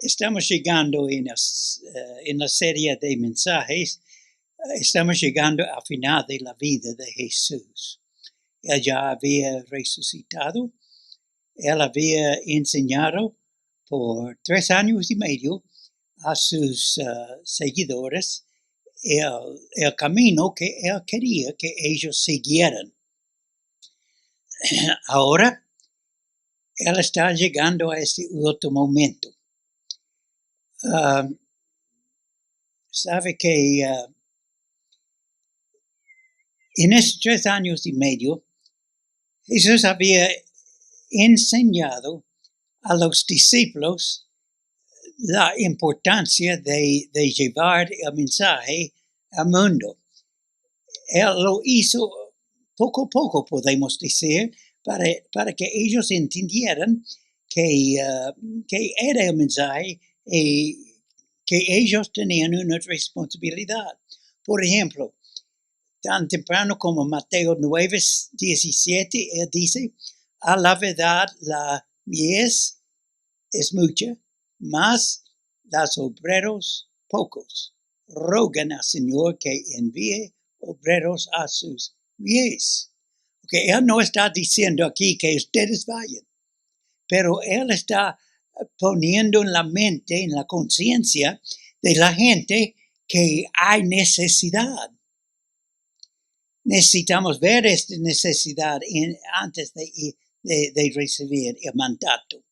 Estamos llegando en la serie de mensajes, estamos llegando al final de la vida de Jesús. Él ya había resucitado, él había enseñado por 3 años y medio a sus seguidores el camino que él quería que ellos siguieran. Ahora, él está llegando a este último momento. Sabe que en estos 3 años y medio, Jesús había enseñado a los discípulos la importancia de llevar el mensaje al mundo. Él lo hizo poco a poco, podemos decir, para que ellos entendieran que era el mensaje y que ellos tenían una responsabilidad. Por ejemplo, tan temprano como Mateo 9:17, él dice: a la verdad la mies es mucha, mas los obreros pocos. Rogan al Señor que envíe obreros a sus mies. Okay, él no está diciendo aquí que ustedes vayan, pero él está poniendo en la mente, en la conciencia de la gente que hay necesidad. Necesitamos ver esta necesidad antes de recibir el mandato.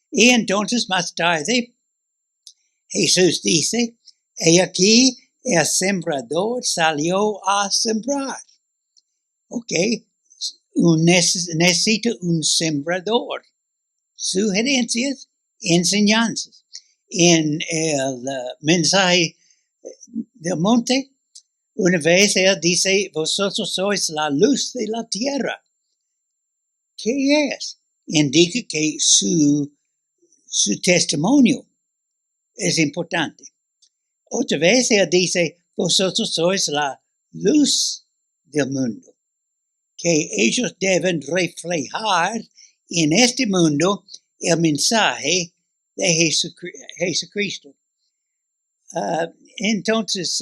Y entonces más tarde Jesús dice: he aquí el sembrador salió a sembrar. Ok, necesita un sembrador. Sugerencias, enseñanzas. En el mensaje del monte, una vez él dice: vosotros sois la luz de la tierra. ¿Qué es? Indica que su testimonio es importante. Otra vez él dice: vosotros sois la luz del mundo. Que ellos deben reflejar en este mundo el mensaje de Jesucristo. Entonces,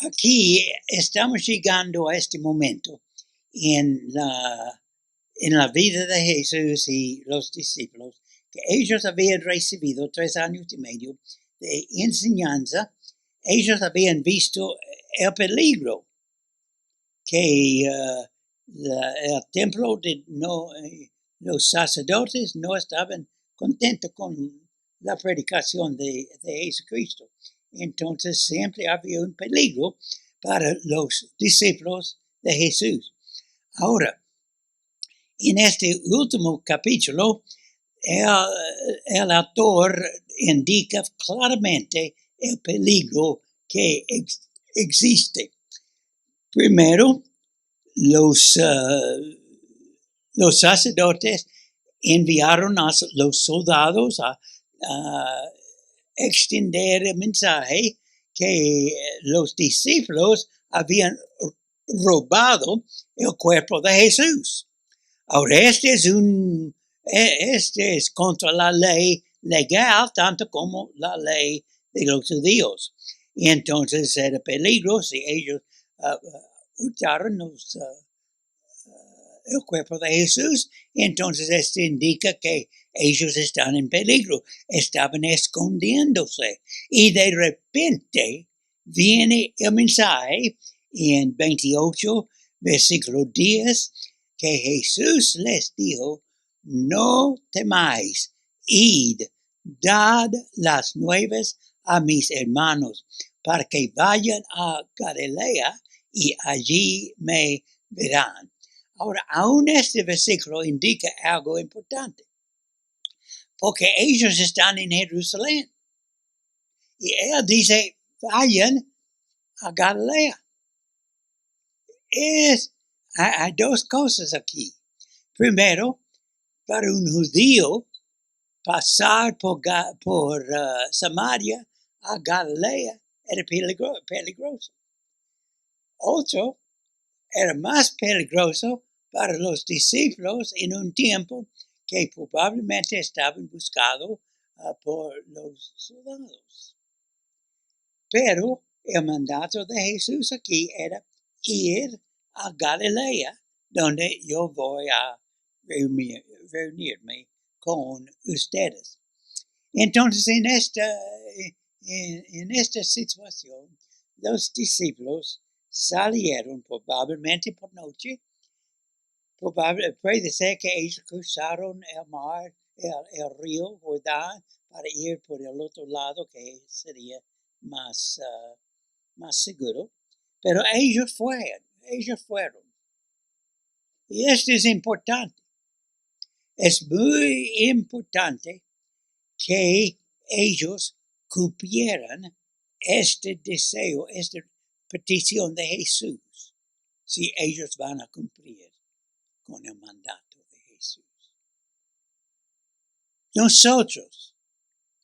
aquí estamos llegando a este momento en la vida de Jesús y los discípulos, que ellos habían recibido 3 años y medio de enseñanza. Ellos habían visto el peligro que el templo los sacerdotes no estaban contentos con la predicación de Jesucristo. Entonces siempre había un peligro para los discípulos de Jesús. Ahora, en este último capítulo, el autor indica claramente el peligro que existe. Primero, los sacerdotes enviaron a los soldados a extender el mensaje que los discípulos habían robado el cuerpo de Jesús. Ahora, este es contra la ley legal, tanto como la ley de los judíos. Y entonces era peligro si ellos hurtaron el cuerpo de Jesús. Entonces esto indica que ellos están en peligro, estaban escondiéndose. Y de repente viene el mensaje en 28, versículo 10, que Jesús les dijo: no temáis, id, dad las nuevas a mis hermanos, para que vayan a Galilea y allí me verán. Ahora, aún este versículo indica algo importante, porque ellos están en Jerusalén. Y él dice: vayan a Galilea. Hay dos cosas aquí. Primero, para un judío, pasar por Samaria a Galilea era peligroso. Otro, era más peligroso para los discípulos en un tiempo que probablemente estaban buscados por los soldados. Pero el mandato de Jesús aquí era ir a Galilea, donde yo voy a reunirme con ustedes. Entonces, en esta situación, los discípulos salieron probablemente por noche. Puede ser que ellos cruzaron el mar, el río Jordán, para ir por el otro lado, que sería más seguro. Pero ellos fueron. Y esto es importante. Es muy importante que ellos cumplieran este deseo, esta petición de Jesús, si ellos van a cumplir con el mandato de Jesús. Nosotros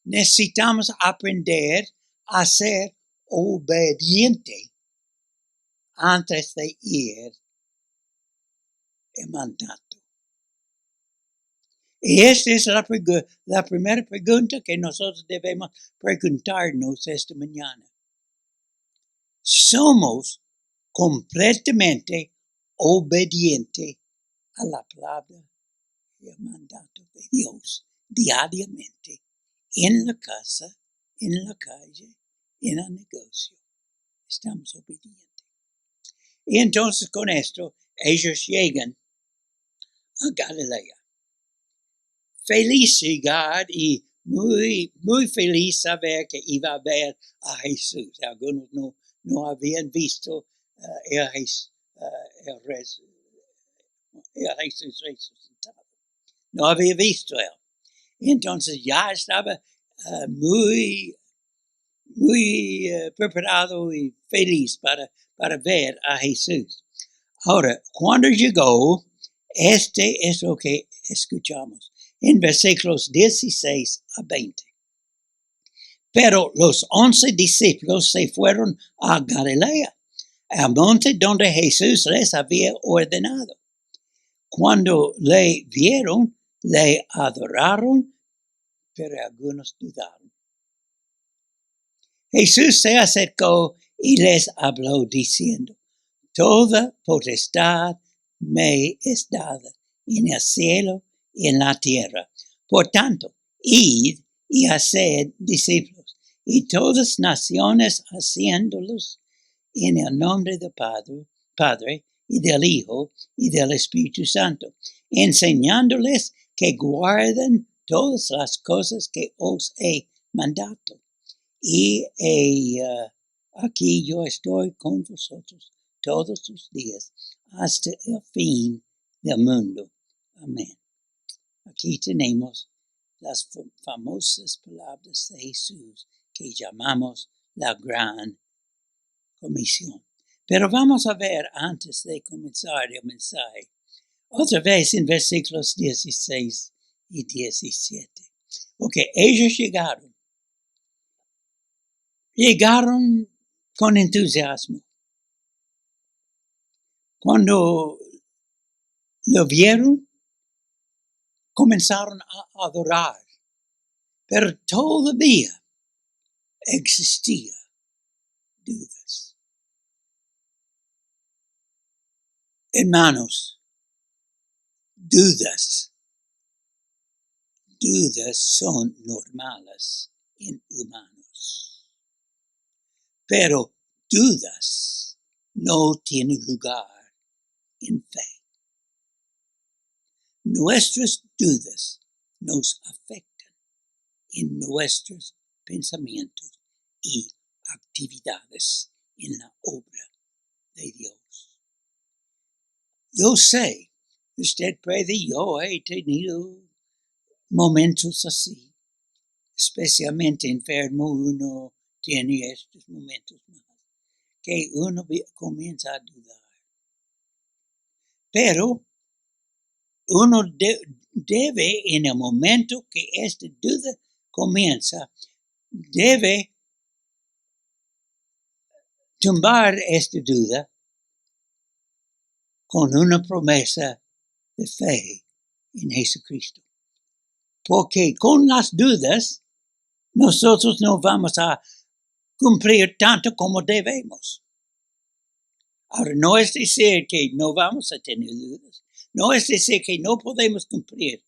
necesitamos aprender a ser obediente antes de ir el mandato. Y esta es la primera pregunta que nosotros debemos preguntarnos esta mañana. ¿Somos completamente obedientes a la palabra y el mandato de Dios diariamente en la casa, en la calle, en el negocio? Estamos obedientes. Y entonces con esto ellos llegan a Galilea. Feliz llegar y muy, muy feliz saber que iba a ver a Jesús. Algunos no habían visto el Jesús resucitado. No había visto él. Entonces ya estaba muy preparado y feliz para ver a Jesús. Ahora, cuando llegó, este es lo que escuchamos en versículos 16 a 20. Pero los 11 discípulos se fueron a Galilea, al monte donde Jesús les había ordenado. Cuando le vieron, le adoraron, pero algunos dudaron. Jesús se acercó y les habló diciendo: Toda potestad me es dada en el cielo y en la tierra. Por tanto, id y haced discípulos, y todas naciones haciéndolos en el nombre del Padre y del Hijo y del Espíritu Santo, enseñándoles que guarden todas las cosas que os he mandado. Y aquí yo estoy con vosotros todos los días hasta el fin del mundo. Amén. Aquí tenemos las famosas palabras de Jesús que llamamos la gran comisión. Pero vamos a ver antes de comenzar el mensaje, otra vez en versículos 16 y 17. Porque ellos llegaron con entusiasmo. Cuando lo vieron, comenzaron a adorar, pero todavía existía dudas. Hermanos, dudas son normales en humanos, pero dudas no tienen lugar en fe. Nuestras dudas nos afectan en nuestros pensamientos y actividades en la obra de Dios. Yo sé, usted puede, yo he tenido momentos así, especialmente enfermo, uno tiene estos momentos más, que uno comienza a dudar. Pero uno debe, en el momento que esta duda comienza, debe tumbar esta duda con una promesa de fe en Jesucristo. porque con las dudas nosotros no vamos a cumplir tanto como debemos. Ahora, no es decir que no vamos a tener dudas, no es decir que no podemos cumplir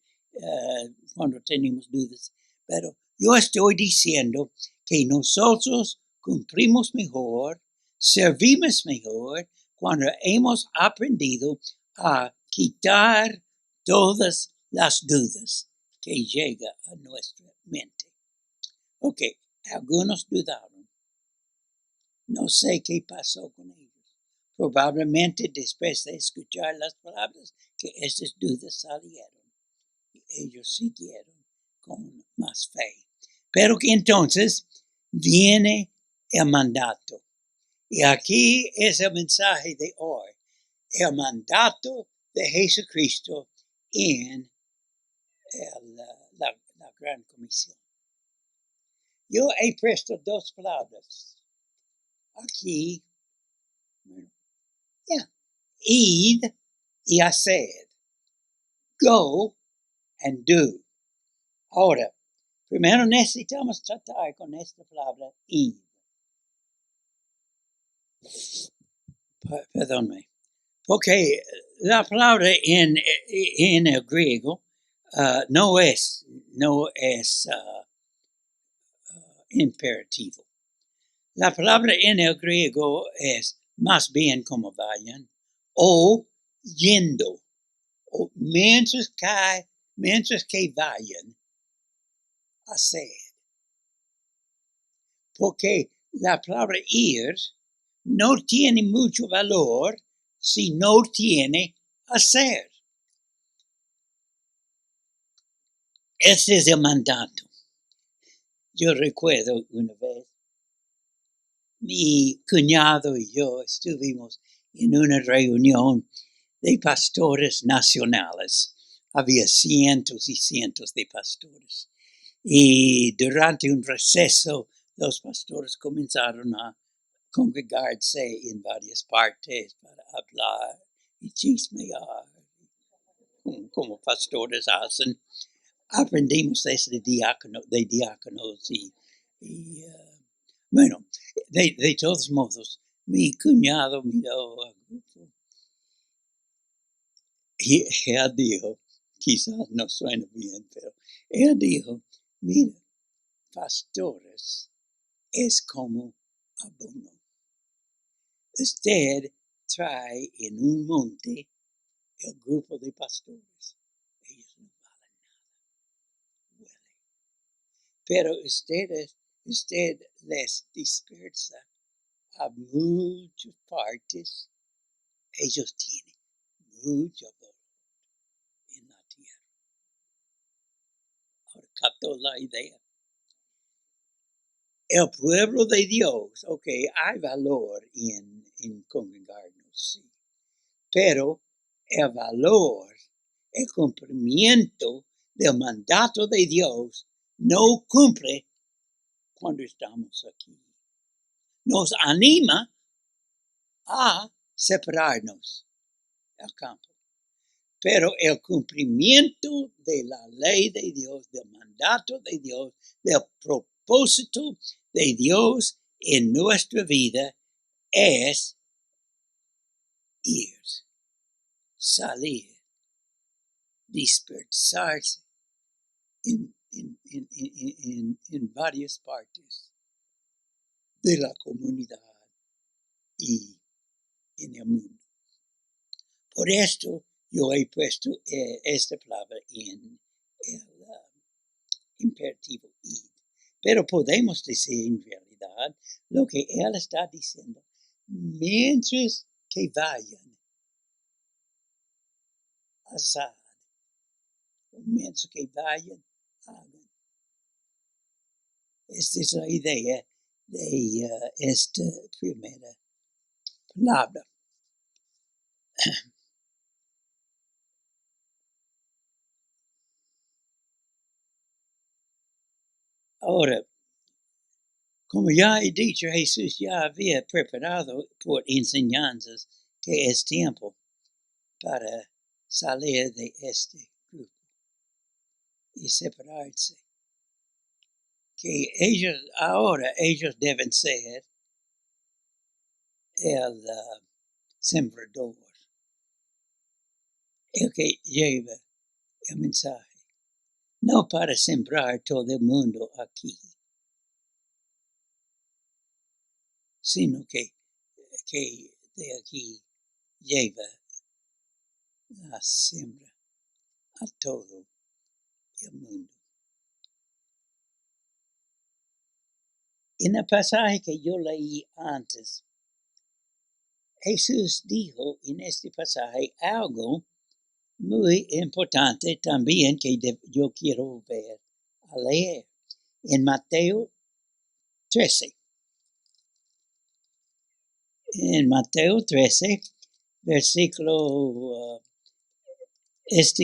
cuando tenemos dudas, pero yo estoy diciendo que nosotros cumplimos mejor, servimos mejor cuando hemos aprendido a quitar todas las dudas que llegan a nuestra mente. Ok, algunos dudaron. No sé qué pasó con ellos. Probablemente después de escuchar las palabras que esas dudas salieron. Y ellos siguieron con más fe. Pero que entonces viene el mandato. Y aquí es el mensaje de hoy. El mandato de Jesucristo en la gran comisión. Yo he puesto dos palabras aquí. Id y haced. Go and do. Ahora, primero necesitamos tratar con esta palabra id. Perdóname. Porque la palabra en el griego no es imperativo. La palabra en el griego es más bien como vayan o yendo. O mientras que vayan a hacer. Porque la palabra ir no tiene mucho valor si no tiene hacer. Ese es el mandato. Yo recuerdo una vez, mi cuñado y yo estuvimos en una reunión de pastores nacionales. Había cientos y cientos de pastores. Y durante un receso, los pastores comenzaron a congregarse en varias partes para hablar y chismear, como pastores hacen. Aprendimos de diáconos y bueno, de todos modos, mi cuñado miró al grupo y él dijo, quizás no suena bien, pero él dijo, mira, pastores es como abono. Usted trae en un monte el grupo de pastores. Ellos no valen nada. Huele. Pero usted les dispersa a muchas partes. Ellos tienen mucho valor en la tierra. Ahora captó la idea. El pueblo de Dios, ok, hay valor en congregarnos, sí. Pero el valor, el cumplimiento del mandato de Dios no cumple cuando estamos aquí. Nos anima a separarnos del campo. Pero el cumplimiento de la ley de Dios, del mandato de Dios, del propósito de Dios en nuestra vida es ir, salir, dispersarse en varias partes de la comunidad y en el mundo. Por esto yo he puesto esta palabra en el imperativo id. Pero podemos decir en realidad lo que él está diciendo. Mientras que vayan a Sad, mientras que vayan, hagan. Esta es la idea de esta primera palabra. Ahora, como ya he dicho, Jesús ya había preparado por enseñanzas que es tiempo para salir de este grupo. y separarse. Que ellos deben ser el sembrador, el que lleva el mensaje. No para sembrar todo el mundo aquí, sino que de aquí lleva la siembra a todo el mundo. En el pasaje que yo leí antes, Jesús dijo en este pasaje algo muy importante también que yo quiero volver a leer. En Mateo 13. En Mateo 13, versículo,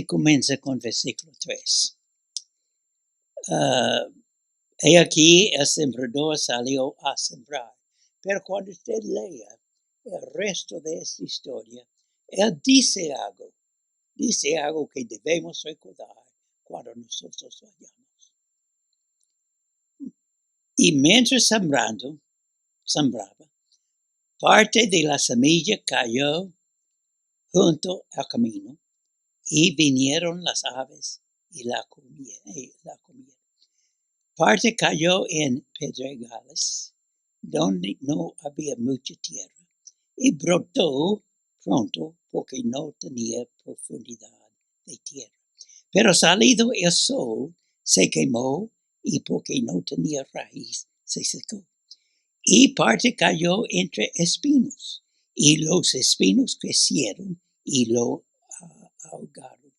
comienza con versículo 3. He aquí el sembrador salió a sembrar. Pero cuando usted lea el resto de esta historia, él dice algo que debemos recordar cuando nosotros vayamos. Y mientras sembraba, parte de la semilla cayó junto al camino y vinieron las aves y la comieron. Parte cayó en pedregales, donde no había mucha tierra, y brotó pronto porque no tenía profundidad de tierra. Pero salido el sol, se quemó y porque no tenía raíz, se secó. Y parte cayó entre espinos, y los espinos crecieron y lo ahogaron.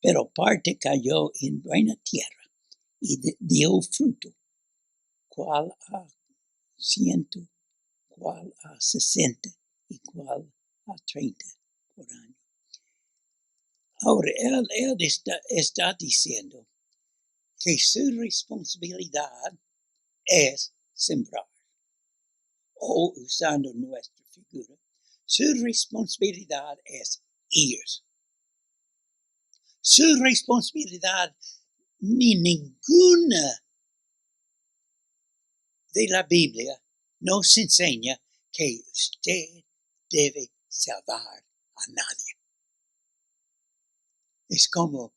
Pero parte cayó en buena tierra y dio fruto, cual a 100, cual a 60 y cual a 30 por año. Ahora, él está diciendo que su responsabilidad es sembrar, o usando nuestra figura, su responsabilidad es ir. Su responsabilidad ni ninguna de la Biblia nos enseña que usted debe salvar a nadie. Es como,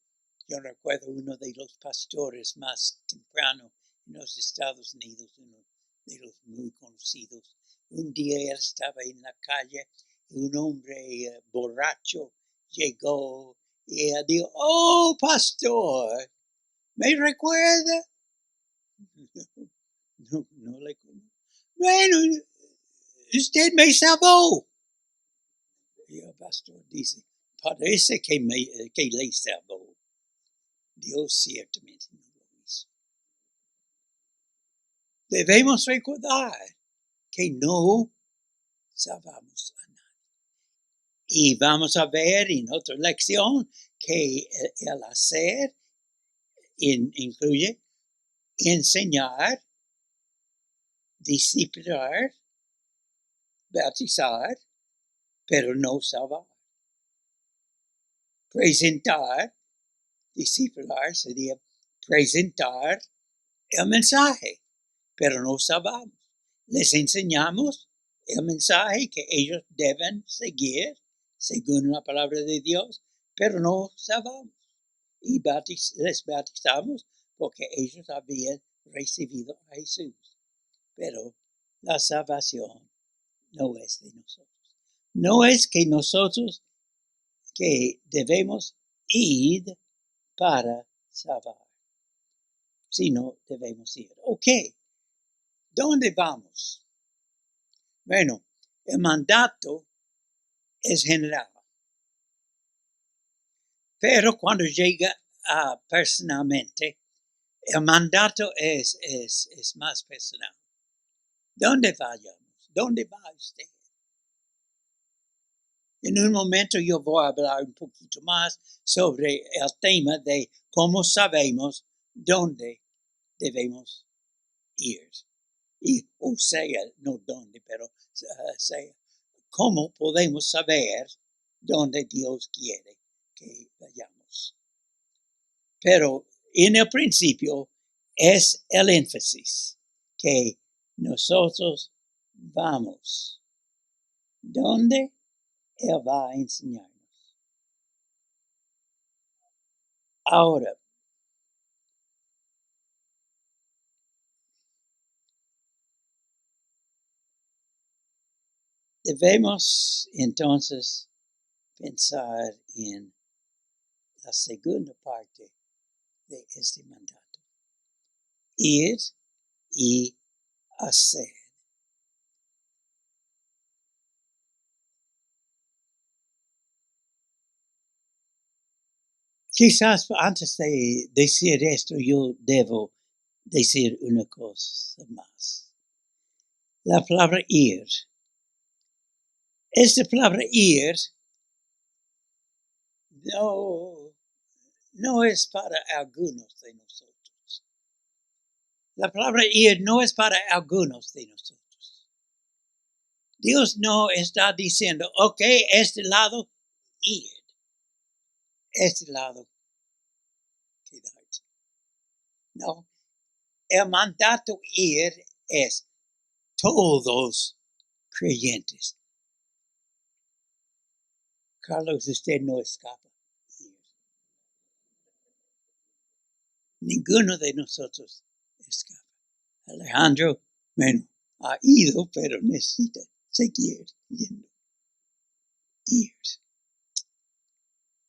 yo recuerdo uno de los pastores más temprano en los Estados Unidos, uno de los muy conocidos. Un día él estaba en la calle y un hombre borracho llegó y él dijo, "Oh, pastor, ¿me recuerda?" No le conozco. "Bueno, usted me salvó." Y el pastor dice, "Parece que le salvó. Dios ciertamente no lo hizo." Debemos recordar que no salvamos a nadie. Y vamos a ver en otra lección que el hacer incluye enseñar, disciplinar, bautizar, pero no salvar. Presentar, disciplinar sería presentar el mensaje, pero no salvamos. Les enseñamos el mensaje que ellos deben seguir según la palabra de Dios, pero no salvamos. Y les bautizamos porque ellos habían recibido a Jesús. Pero la salvación no es de nosotros. No es que nosotros que debemos ir para salvar, sino debemos ir. Ok, ¿dónde vamos? Bueno, el mandato es general, pero cuando llega personalmente, el mandato es más personal. ¿Dónde vayamos? ¿Dónde va usted? En un momento yo voy a hablar un poquito más sobre el tema de cómo sabemos dónde debemos ir. O sea, no dónde, pero sea, cómo podemos saber dónde Dios quiere que vayamos. Pero en el principio es el énfasis que nosotros vamos. ¿Dónde Él va a enseñarnos? Ahora, debemos entonces pensar en la segunda parte de este mandato. Ir y hacer. Quizás antes de decir esto yo debo decir una cosa más. La palabra ir. Esta palabra ir no es para algunos de nosotros. La palabra ir no es para algunos de nosotros. Dios no está diciendo, ok, este lado, ir. Este lado, quedarse. No, el mandato ir es todos creyentes. Carlos, usted no escapa. Ninguno de nosotros escapa. Alejandro, bueno, ha ido, pero necesita seguir yendo. Ir.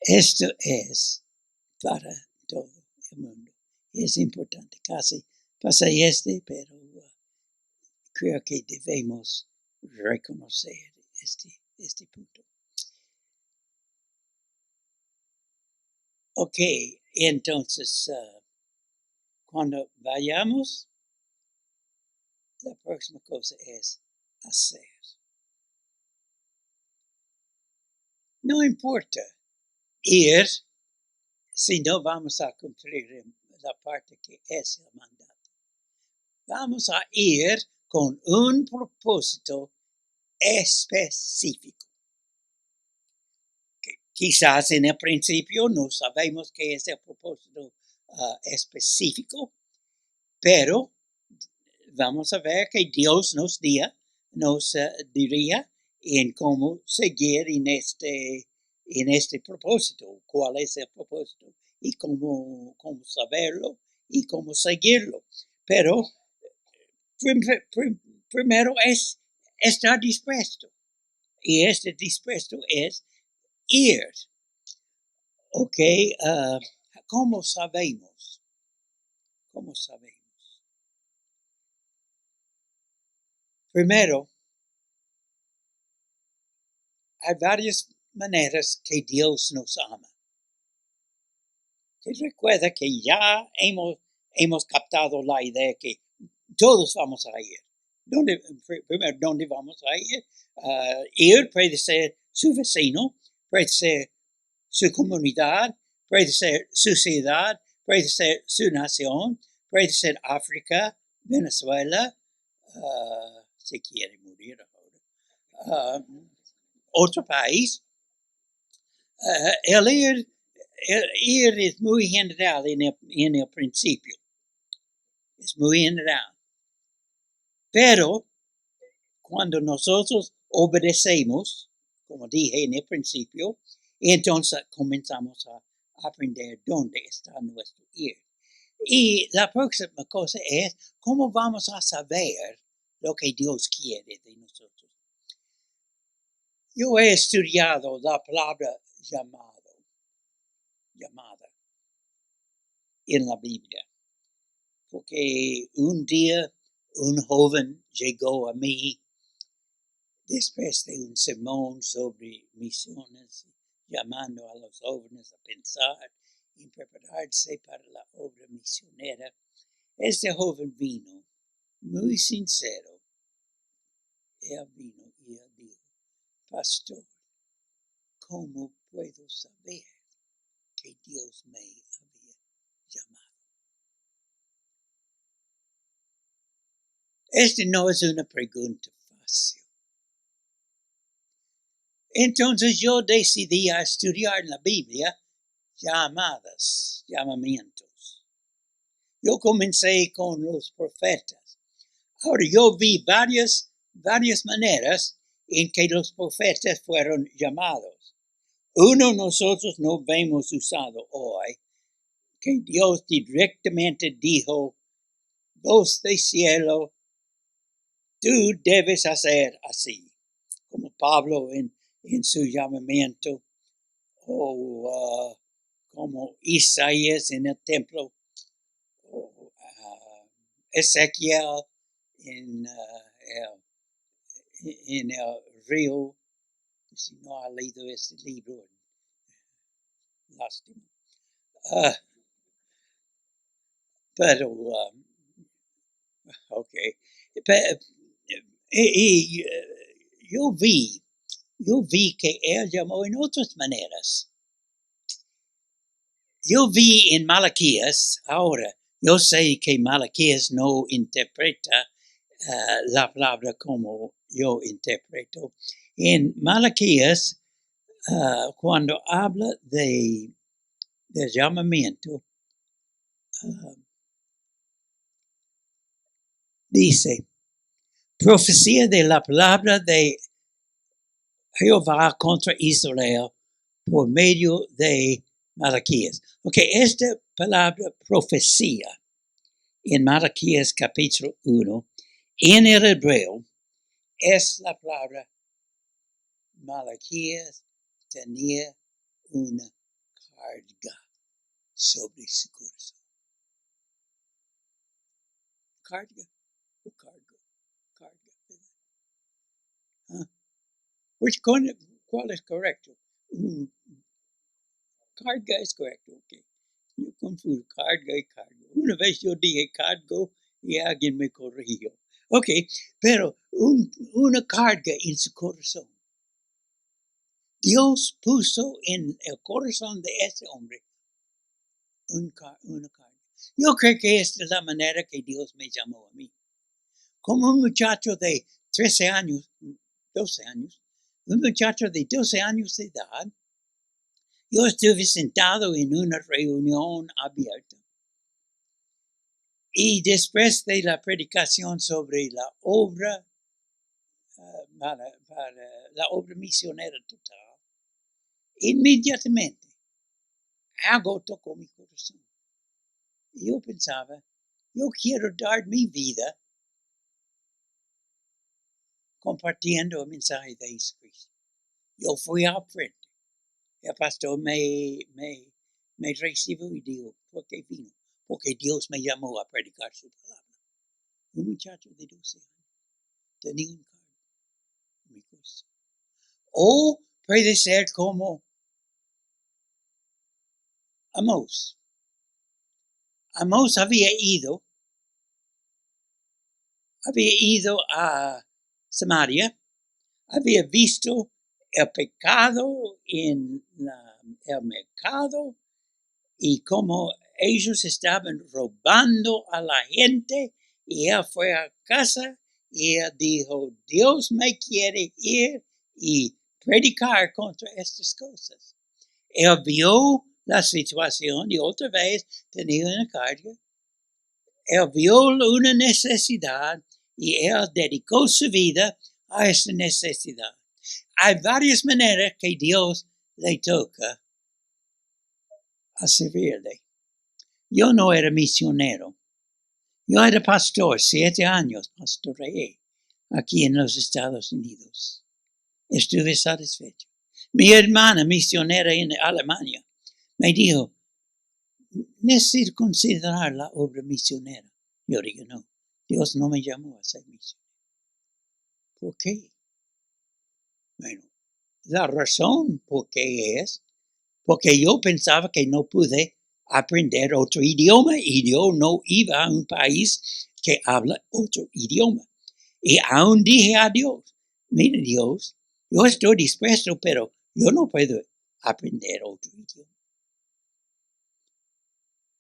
Esto es para todo el mundo. Es importante. Casi pasa pero creo que debemos reconocer este punto. Ok, entonces, cuando vayamos, la próxima cosa es hacer. No importa ir si no vamos a cumplir la parte que es el mandato. Vamos a ir con un propósito específico. Quizás en el principio no sabemos qué es el propósito específico, pero vamos a ver que Dios nos diría en cómo seguir en este propósito, cuál es el propósito y cómo saberlo y cómo seguirlo. Pero primero es estar dispuesto y este dispuesto es ir. Ok, ¿cómo sabemos? ¿Cómo sabemos? Primero, hay varias maneras que Dios nos ama. Que recuerda que ya hemos captado la idea que todos vamos a ir. Primero, ¿dónde vamos a ir? Ir puede ser su vecino, puede ser su comunidad, puede ser su ciudad, puede ser su nación, puede ser África, Venezuela, si quiere morir ahora, otro país. El ir es muy general en el principio. Es muy general. Pero cuando nosotros obedecemos, como dije en el principio, entonces comenzamos a aprender dónde está nuestro ir. Y la próxima cosa es cómo vamos a saber lo que Dios quiere de nosotros. Yo he estudiado la palabra llamada en la Biblia, porque un día un joven llegó a mí después de un sermón sobre misiones, llamando a los jóvenes a pensar y prepararse para la obra misionera. Este joven vino muy sincero. Él vino y él dijo, pastor, ¿cómo puedo saber que Dios me había llamado? Esta no es una pregunta fácil. Entonces yo decidí a estudiar en la Biblia llamamientos. Yo comencé con los profetas. Ahora yo vi varias maneras en que los profetas fueron llamados. Uno nosotros no vemos usado hoy, que Dios directamente dijo, voz del cielo, tú debes hacer así, como Pablo en su llamamiento, o como Isaías en el templo, o Ezequiel en el río. Si no ha leído este libro, lástima. Pero, ok. Y yo vi que él llamó en otras maneras. Yo vi en Malaquías, ahora, yo sé que Malaquías no interpreta la palabra como yo interpreto. En Malaquías, cuando habla de llamamiento, dice, profecía de la palabra de Jehová contra Israel por medio de Malaquías. Ok, esta palabra profecía en Malaquías capítulo 1, en el hebreo, es la palabra Malaquías tenía una carga sobre su corazón. Carga o cargo. Carga. ¿Cuál es correcto? Carga es correcto, ok. Yo confundo carga y cargo. Una vez yo dije cargo y alguien me corrigió. Ok, pero una carga en su corazón. Dios puso en el corazón de ese hombre una carga. Yo creo que esta es la manera que Dios me llamó a mí. Como un muchacho de 13 años, 12 años, un muchacho de 12 años de edad, yo estuve sentado en una reunión abierta. Y después de la predicación sobre la obra, para la obra misionera total, inmediatamente algo tocó mi corazón. Y yo pensaba, yo quiero dar mi vida compartiendo el mensaje de Jesucristo. Yo fui al frente. El pastor me recibió y dijo, ¿por qué vino? Porque Dios me llamó a predicar su palabra. Un muchacho de 12 años tenía un cargo en mi corazón. O puede ser como Amós. Amós había ido a Samaria, había visto el pecado en el mercado y cómo ellos estaban robando a la gente, y él fue a casa y él dijo, Dios me quiere ir y predicar contra estas cosas. Él vio la situación y otra vez tenía una carga. Él vio una necesidad y él dedicó su vida a esa necesidad. Hay varias maneras que Dios le toca a servirle. Yo no era misionero. Yo era pastor, 7 años pastoreé aquí en los Estados Unidos. Estuve satisfecho. Mi hermana misionera en Alemania me dijo, necesito considerar la obra misionera. Yo digo, no, Dios no me llamó a ser misionero. ¿Por qué? Bueno, la razón por qué es porque yo pensaba que no pude aprender otro idioma y yo no iba a un país que habla otro idioma. Y aún dije a Dios, mira Dios, yo estoy dispuesto, pero yo no puedo aprender otro idioma.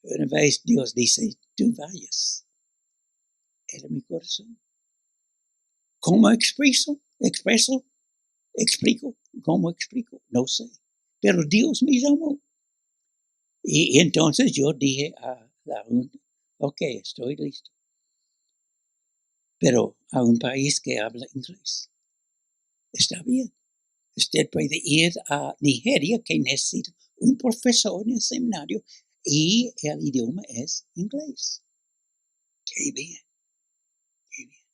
Una vez Dios dice, tú vayas. Era mi corazón. ¿Cómo explico? ¿Cómo explico? No sé. Pero Dios me llamó. Y entonces yo dije a la junta, Ok, estoy listo. Pero a un país que habla inglés. Está bien. Usted puede ir a Nigeria, que necesita un profesor en el seminario, y el idioma es inglés. Qué bien, qué bien.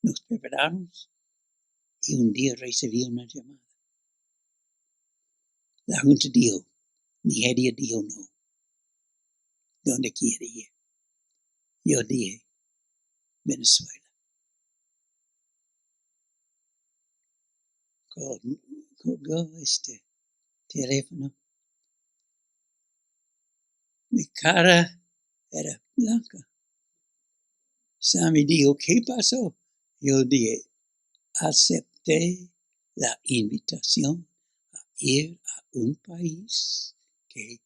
Nos preparamos y un día recibí una llamada. La Junta dijo, Nigeria dijo no. ¿Dónde quiere ir? Yo dije, Venezuela. Colgó este teléfono. Mi cara era blanca. Sammy dijo, ¿qué pasó? Yo dije, acepté la invitación a ir a un país que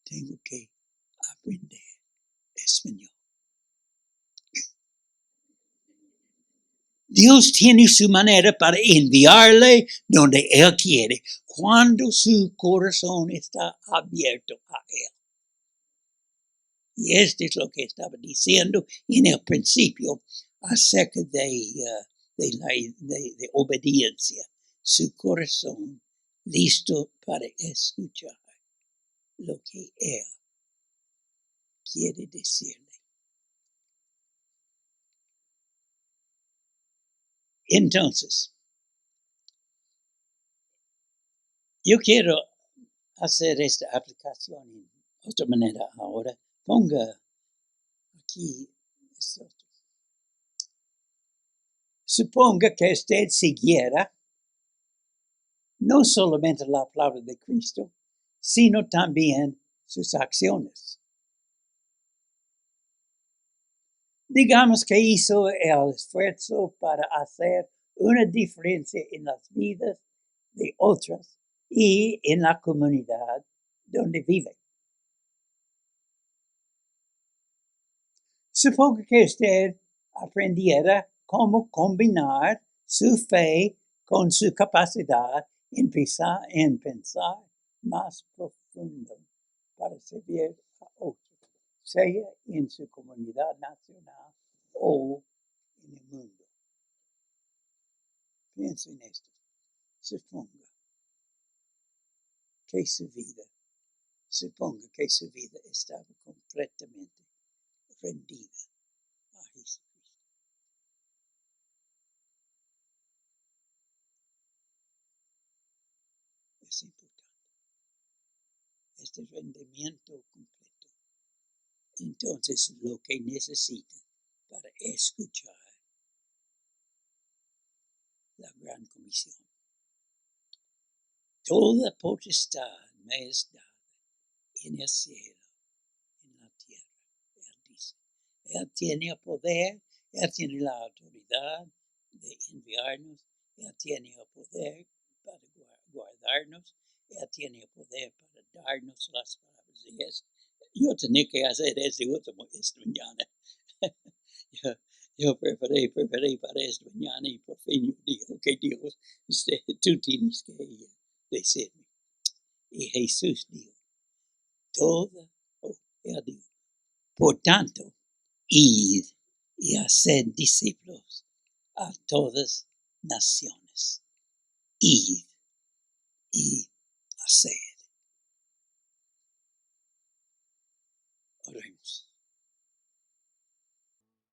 tengo que aprender español. Dios tiene su manera para enviarle donde Él quiere, cuando su corazón está abierto a Él. Y esto es lo que estaba diciendo en el principio acerca de obediencia. Su corazón listo para escuchar lo que Él quiere decirle. Entonces, yo quiero hacer esta aplicación de otra manera ahora. Ponga aquí esto. Suponga que usted siguiera no solamente la palabra de Cristo, sino también sus acciones. Digamos que hizo el esfuerzo para hacer una diferencia en las vidas de otros y en la comunidad donde vive. Supongo que usted aprendiera cómo combinar su fe con su capacidad en pensar más profundo para servir a otros, sea en su comunidad nacional o en el mundo. Piensa en esto. Suponga que su vida estaba completamente rendida a Jesucristo. Es importante. Este rendimiento completo. Entonces, lo que necesita para escuchar la gran comisión. Toda potestad me es dada en el cielo, en la tierra. Él dice, Él tiene el poder, Él tiene la autoridad de enviarnos, Él tiene el poder para guardarnos, Él tiene el poder para darnos las palabras de eso. Yo tenía que hacer ese último esta mañana. Yo preparé para esta mañana y por fin yo digo, ok Dios, tú tienes que decirme. Y Jesús dijo, Él dijo, por tanto, id y haced discípulos a todas naciones. Id y haced.